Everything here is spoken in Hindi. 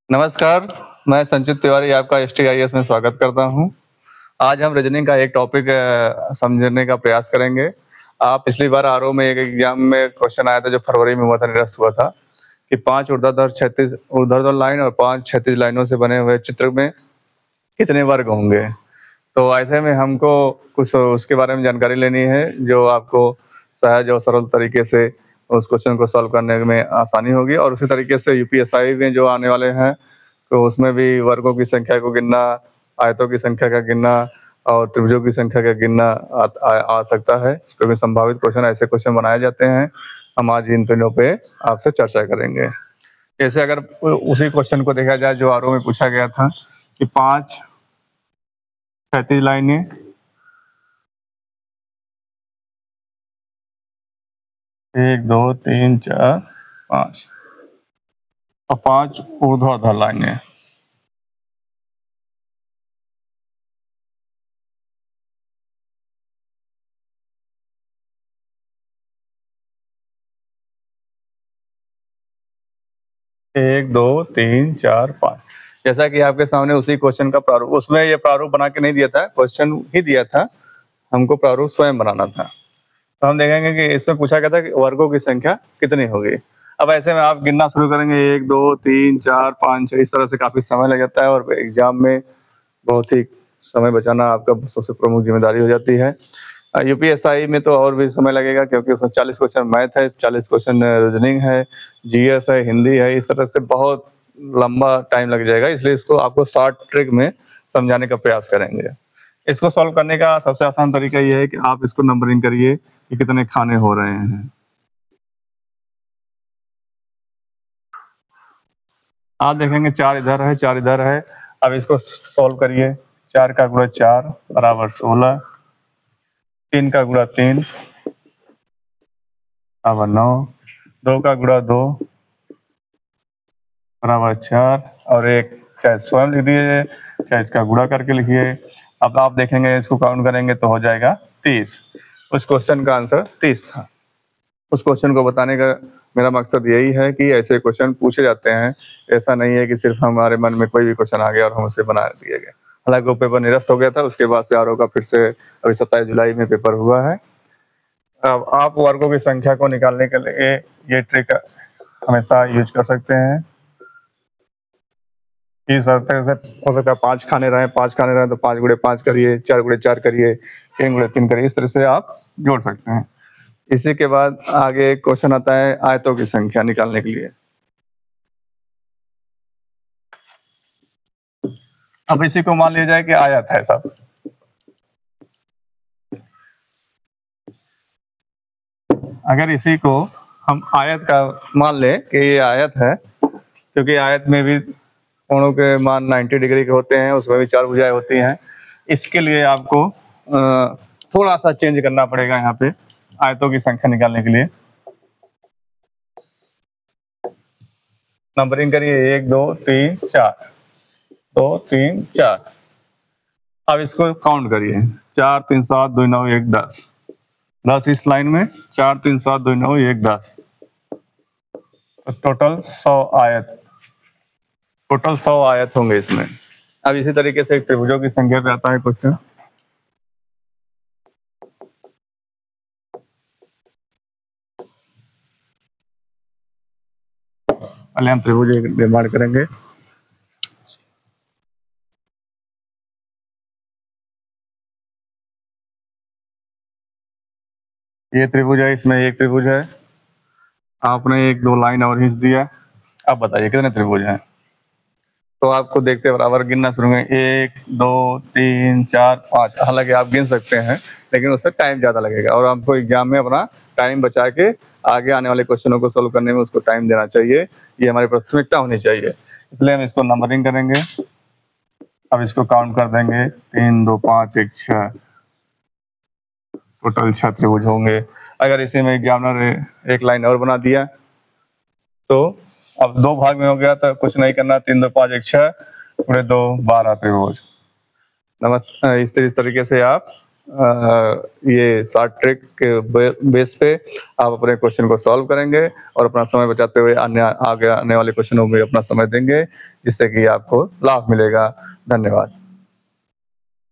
नमस्कार, मैं संचित तिवारी आपका एसटीआईएस में स्वागत करता हूँ। आज हम रीज़निंग का एक टॉपिक समझने का प्रयास करेंगे। पिछली बार आरओ में एक एग्ज़ाम में क्वेश्चन आया था जो फरवरी में हुआ था, निरस्त हुआ था कि 5 ऊर्ध्वाधर लाइन और 5 क्षैतिज लाइनों से बने हुए चित्र में कितने वर्ग होंगे? तो ऐसे में हमको कुछ उसके बारे में जानकारी लेनी है, जो आपको सहज और सरल तरीके से उस क्वेश्चन को सॉल्व करने में आसानी होगी और उसी तरीके से यूपीएसआई में जो आने वाले हैं, तो उसमें भी वर्गों की संख्या को गिनना, आयतों की संख्या का गिनना और त्रिभुजों की संख्या का गिनना आ सकता है, क्योंकि संभावित क्वेश्चन ऐसे क्वेश्चन बनाए जाते हैं। हम आज इन तीनों पे आपसे चर्चा करेंगे। जैसे अगर उसी क्वेश्चन को देखा जाए जो आरओ में पूछा गया था कि 5 क्षैतिज लाइनें 1 2 3 4 5 और 5 ऊर्ध्वाधर लाइनें। एक दो तीन चार पाँच, जैसा कि आपके सामने उसी क्वेश्चन का प्रारूप, उसमें ये प्रारूप बना के नहीं दिया था, क्वेश्चन ही दिया था, हमको प्रारूप स्वयं बनाना था। तो हम देखेंगे कि इसमें पूछा गया था कि वर्गों की संख्या कितनी होगी। अब ऐसे में आप गिनना शुरू करेंगे 1 2 3 4 5 6, इस तरह से काफी समय लग जाता है और एग्जाम में बहुत ही समय बचाना आपका सबसे प्रमुख जिम्मेदारी हो जाती है। यूपीएसआई में तो और भी समय लगेगा, क्योंकि उसमें 40 क्वेश्चन मैथ है, 40 क्वेश्चन रीजनिंग है, जीएस है, हिंदी है, इस तरह से बहुत लंबा टाइम लग जाएगा। इसलिए इसको आपको शॉर्ट ट्रिक में समझाने का प्रयास करेंगे। इसको सॉल्व करने का सबसे आसान तरीका ये है कि आप इसको नंबरिंग करिए कि कितने खाने हो रहे हैं। आप देखेंगे 4 इधर है, 4 इधर है। अब इसको सॉल्व करिए। 4 का गुणा 4 बराबर 16, 3 का गुणा 3 बराबर 9, 2 का गुणा 2 बराबर 4 और 1 चाहे स्वयं लिख दीजिए, चाहे इसका गुणा करके लिखिए। अब आप देखेंगे, इसको काउंट करेंगे तो हो जाएगा 30। उस क्वेश्चन का आंसर 30 था। उस क्वेश्चन को बताने का मेरा मकसद यही है कि ऐसे क्वेश्चन पूछे जाते हैं। ऐसा नहीं है कि सिर्फ हमारे मन में कोई भी क्वेश्चन आ गया और हम उसे बना दिए गए। हालांकि वो पेपर निरस्त हो गया था, उसके बाद से आरओ का फिर से अभी 27 जुलाई में पेपर हुआ है। अब आप वर्गों की संख्या को निकालने के लिए ये ट्रिक हमेशा यूज कर सकते हैं। इस तरह से हो सकता है 5 खाने रहे तो 5 गुणे 5 करिए, 4 गुणे 4 करिए, 3 गुणे 3 करिए, इस तरह से आप जोड़ सकते हैं। इसी के बाद आगे एक क्वेश्चन आता है आयतों की संख्या निकालने के लिए। अब इसी को मान लिया जाए कि आयत है सब। अगर इसी को हम आयत का मान ले कि ये आयत है, क्योंकि आयत में भी कोणों के मान 90 डिग्री के होते हैं, उसमें भी 4 भुजाएं होती हैं। इसके लिए आपको थोड़ा सा चेंज करना पड़ेगा यहाँ पे आयतों की संख्या निकालने के लिए। नंबरिंग करिए 1 2 3 4, 2 3 4। अब इसको काउंट करिए। 4 3 7 2 9 1 10, 10 इस लाइन में, 4 3 7 2 9 1 10, तो टोटल 100 आयत, टोटल 100 आयत होंगे इसमें। अब इसी तरीके से एक त्रिभुजों की संख्या पे आता है क्वेश्चन। पहले हम त्रिभुज निर्माण करेंगे। ये त्रिभुज है, इसमें एक त्रिभुज है, आपने 1 2 लाइन और खींच दिया। अब बताइए कितने त्रिभुज हैं। तो आपको देखते बराबर गिनना शुरू करें, 1 2 3 4 5। हालांकि आप गिन सकते हैं, लेकिन उससे टाइम ज़्यादा लगेगा और आपको एग्जाम में अपना टाइम बचा के आगे आने वाले क्वेश्चनों को सोल्व करने में उसको टाइम देना चाहिए। ये हमारी प्राथमिकता होनी चाहिए, इसलिए हम इसको नंबरिंग करेंगे। अब इसको काउंट कर देंगे, 3 2 5 1 6, टोटल 6 त्रिभुज होंगे। अगर इसी में एग्जामिनर एक लाइन और बना दिया तो अब 2 भाग में हो गया, तो कुछ नहीं करना, 3 2 5 1 6 पूरे 2 12 त्रिभुज। इस तरीके से आप ये शॉर्ट ट्रिक के बेस पे आप अपने क्वेश्चन को सॉल्व करेंगे और अपना समय बचाते हुए अन्य आगे आने वाले क्वेश्चनों में अपना समय देंगे, जिससे कि आपको लाभ मिलेगा। धन्यवाद।